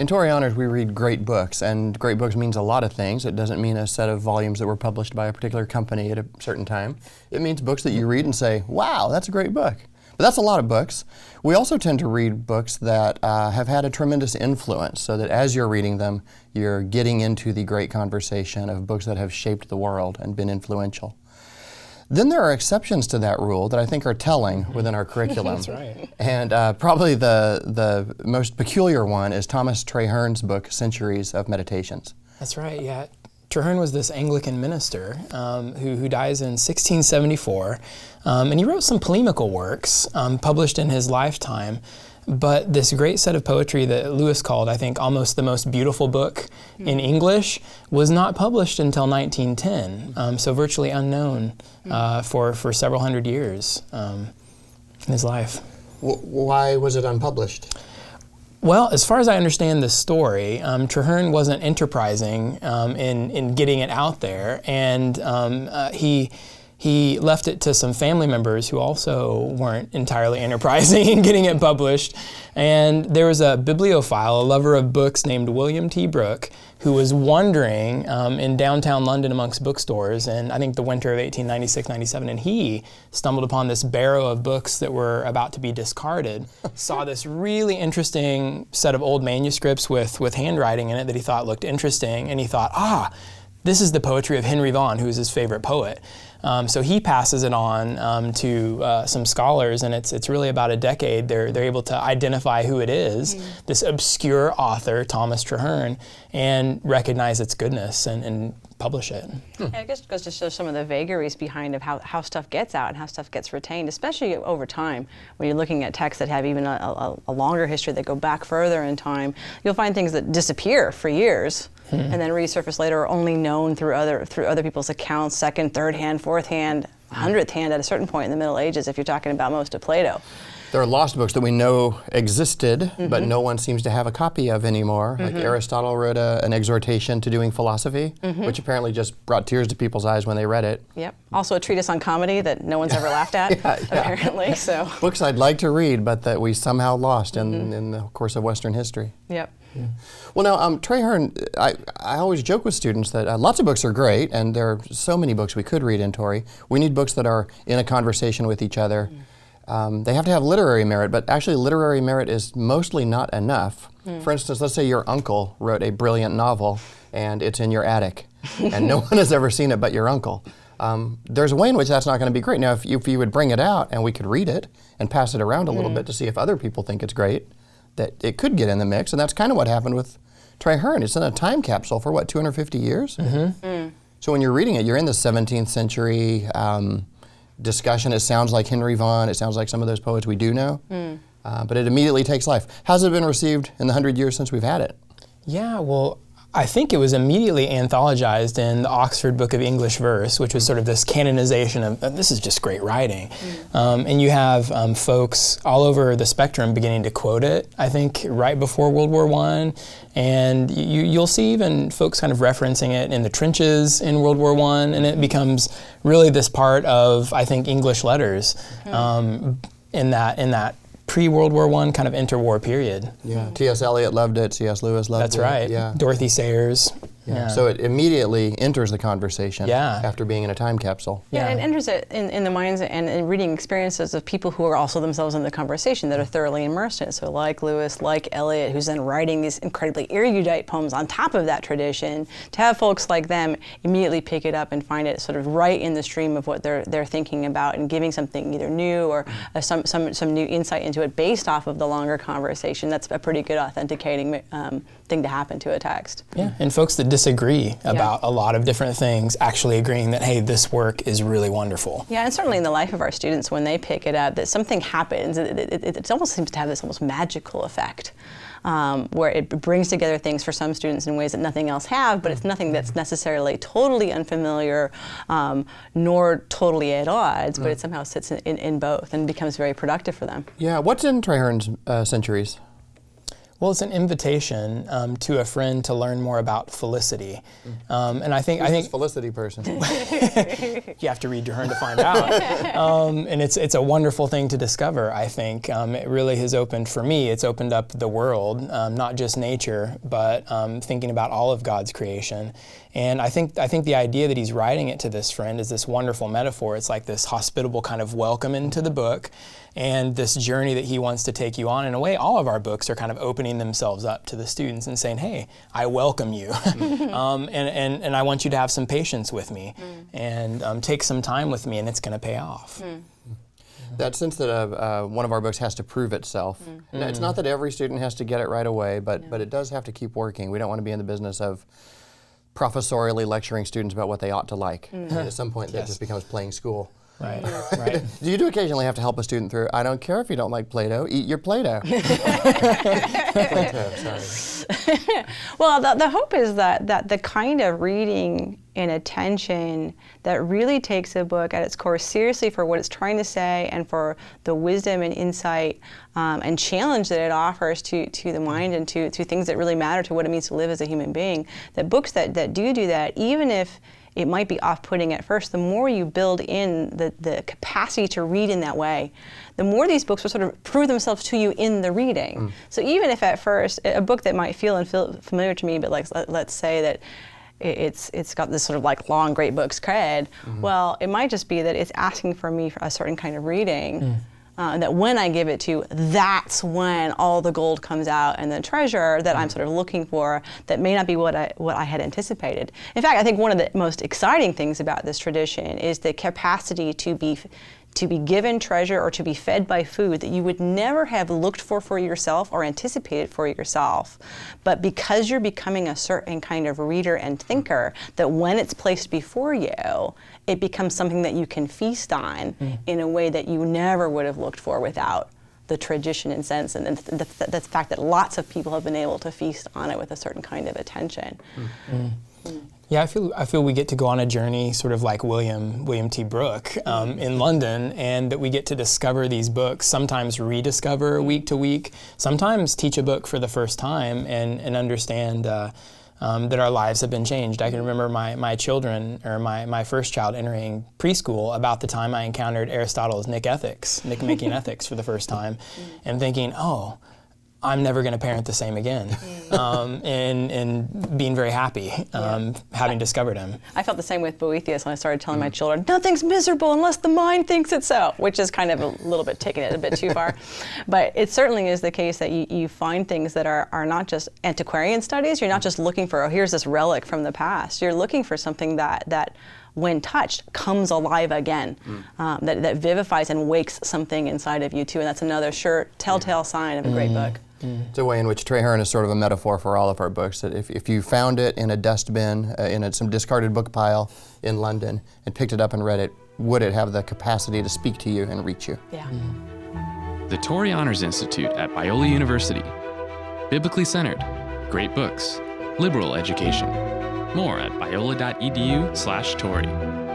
In Torrey Honors, we read great books, and great books means a lot of things. It doesn't mean a set of volumes that were published by a particular company at a certain time. It means books that you read and say, wow, that's a great book. But that's a lot of books. We also tend to read books that have had a tremendous influence, so that as you're reading them, you're getting into the great conversation of books that have shaped the world and been influential. Then there are exceptions to that rule that I think are telling within our curriculum. That's right. And probably the most peculiar one is Thomas Traherne's book, Centuries of Meditations. That's right, yeah. Traherne was this Anglican minister who dies in 1674, and he wrote some polemical works published in his lifetime. But this great set of poetry that Lewis called, I think, almost the most beautiful book in English was not published until 1910, so virtually unknown for several hundred years in his life. Why was it unpublished? Well, as far as I understand the story, Traherne wasn't enterprising in getting it out there, and he left it to some family members who also weren't entirely enterprising in getting it published. And there was a bibliophile, a lover of books named William T. Brooke, who was wandering in downtown London amongst bookstores in, I think, the winter of 1896-97, and he stumbled upon this barrow of books that were about to be discarded, saw this really interesting set of old manuscripts with handwriting in it that he thought looked interesting, and he thought, this is the poetry of Henry Vaughan, who is his favorite poet. So he passes it on to some scholars, and it's really about a decade. They're able to identify who it is, this obscure author, Thomas Traherne, and recognize its goodness and publish it. I guess it goes to show some of the vagaries behind of how stuff gets out and how stuff gets retained, especially over time. When you're looking at texts that have even a longer history that go back further in time, you'll find things that disappear for years. And then resurface later, are only known through other people's accounts, second, third hand, fourth hand, 100th hand at a certain point in the Middle Ages, if you're talking about most of Plato. There are lost books that we know existed, but no one seems to have a copy of anymore. Like Aristotle wrote an exhortation to doing philosophy, which apparently just brought tears to people's eyes when they read it. Yep. Also a treatise on comedy that no one's ever laughed at, apparently. So books I'd like to read, but that we somehow lost in the course of Western history. Yep. Yeah. Well, now, Traherne, I always joke with students that lots of books are great, and there are so many books we could read in Torrey. We need books that are in a conversation with each other. They have to have literary merit, but actually literary merit is mostly not enough. For instance, let's say your uncle wrote a brilliant novel, and it's in your attic, and no one has ever seen it but your uncle. There's a way in which that's not going to be great. Now, if you would bring it out and we could read it and pass it around a little bit to see if other people think it's great, that it could get in the mix, and that's kind of what happened with Traherne. It's in a time capsule for, 250 years? So when you're reading it, you're in the 17th century discussion. It sounds like Henry Vaughan. It sounds like some of those poets we do know, but it immediately takes life. How's it been received in the 100 years since we've had it? Yeah, well, I think it was immediately anthologized in the Oxford Book of English Verse, which was sort of this canonization of, this is just great writing. And you have folks all over the spectrum beginning to quote it, I think, right before World War I. And you'll see even folks kind of referencing it in the trenches in World War I, and it becomes really this part of, I think, English letters in that pre-World War I kind of interwar period. Yeah, T.S. Eliot loved it, C.S. Lewis loved it. That's right, yeah. Dorothy Sayers. Yeah. So it immediately enters the conversation after being in a time capsule. Yeah, it enters it in the minds and in reading experiences of people who are also themselves in the conversation that are thoroughly immersed in it. So like Lewis, like Eliot, who's then writing these incredibly erudite poems on top of that tradition, to have folks like them immediately pick it up and find it sort of right in the stream of what they're thinking about and giving something either new or some new insight into it based off of the longer conversation. That's a pretty good authenticating thing to happen to a text. Yeah, and folks that disagree about a lot of different things actually agreeing that, hey, this work is really wonderful. Yeah, and certainly in the life of our students, when they pick it up, that something happens. It almost seems to have this almost magical effect, where it brings together things for some students in ways that nothing else have, but it's nothing that's necessarily totally unfamiliar, nor totally at odds, but it somehow sits in both and becomes very productive for them. Yeah, what's in Traherne's Centuries? Well, it's an invitation to a friend to learn more about felicity, and I think Who's this felicity person? you have to read Traherne to find out. And it's a wonderful thing to discover, I think. It really has opened, for me, it's opened up the world, not just nature, but thinking about all of God's creation. And I think the idea that he's writing it to this friend is this wonderful metaphor. It's like this hospitable kind of welcome into the book, and this journey that he wants to take you on. In a way, all of our books are kind of opening themselves up to the students and saying, hey, I welcome you, and I want you to have some patience with me, and take some time with me, and it's going to pay off. That sense that one of our books has to prove itself. And it's not that every student has to get it right away, but it does have to keep working. We don't want to be in the business of professorially lecturing students about what they ought to like. At some point, that just becomes playing school. Right, right. You do occasionally have to help a student through, I don't care if you don't like Play-Doh, eat your Play-Doh. Play-Doh, sorry. Well, the hope is that the kind of reading and attention that really takes a book at its core seriously for what it's trying to say and for the wisdom and insight and challenge that it offers to the mind and to things that really matter to what it means to live as a human being, that books that do that, even if it might be off-putting at first, the more you build in the capacity to read in that way, the more these books will sort of prove themselves to you in the reading. So even if at first, a book that might feel familiar to me, but like let's say that it's got this sort of like long, great books cred, well, it might just be that it's asking for me for a certain kind of reading. That when I give it to, that's when all the gold comes out and the treasure that I'm sort of looking for that may not be what I had anticipated. In fact, I think one of the most exciting things about this tradition is the capacity to be given treasure or to be fed by food that you would never have looked for yourself or anticipated for yourself. But because you're becoming a certain kind of reader and thinker, that when it's placed before you, it becomes something that you can feast on in a way that you never would have looked for without the tradition and sense, and the fact that lots of people have been able to feast on it with a certain kind of attention. Yeah, I feel we get to go on a journey, sort of like William T. Brooke in London, and that we get to discover these books. Sometimes rediscover week to week. Sometimes teach a book for the first time and understand that our lives have been changed. I can remember my children, or my first child, entering preschool about the time I encountered Aristotle's Nick Making Ethics for the first time, and thinking, oh, I'm never going to parent the same again, and being very happy having discovered him. I felt the same with Boethius when I started telling my children, nothing's miserable unless the mind thinks it so, which is kind of a little bit taking it a bit too far. But it certainly is the case that you find things that are not just antiquarian studies. You're not just looking for, oh, here's this relic from the past. You're looking for something that when touched, comes alive again, that vivifies and wakes something inside of you too. And that's another sure telltale sign of a great book. It's a way in which Traherne is sort of a metaphor for all of our books, that if you found it in a dustbin, some discarded book pile in London, and picked it up and read it, would it have the capacity to speak to you and reach you? Yeah. The Torrey Honors Institute at Biola University. Biblically centered, great books, liberal education. More at biola.edu/Torrey.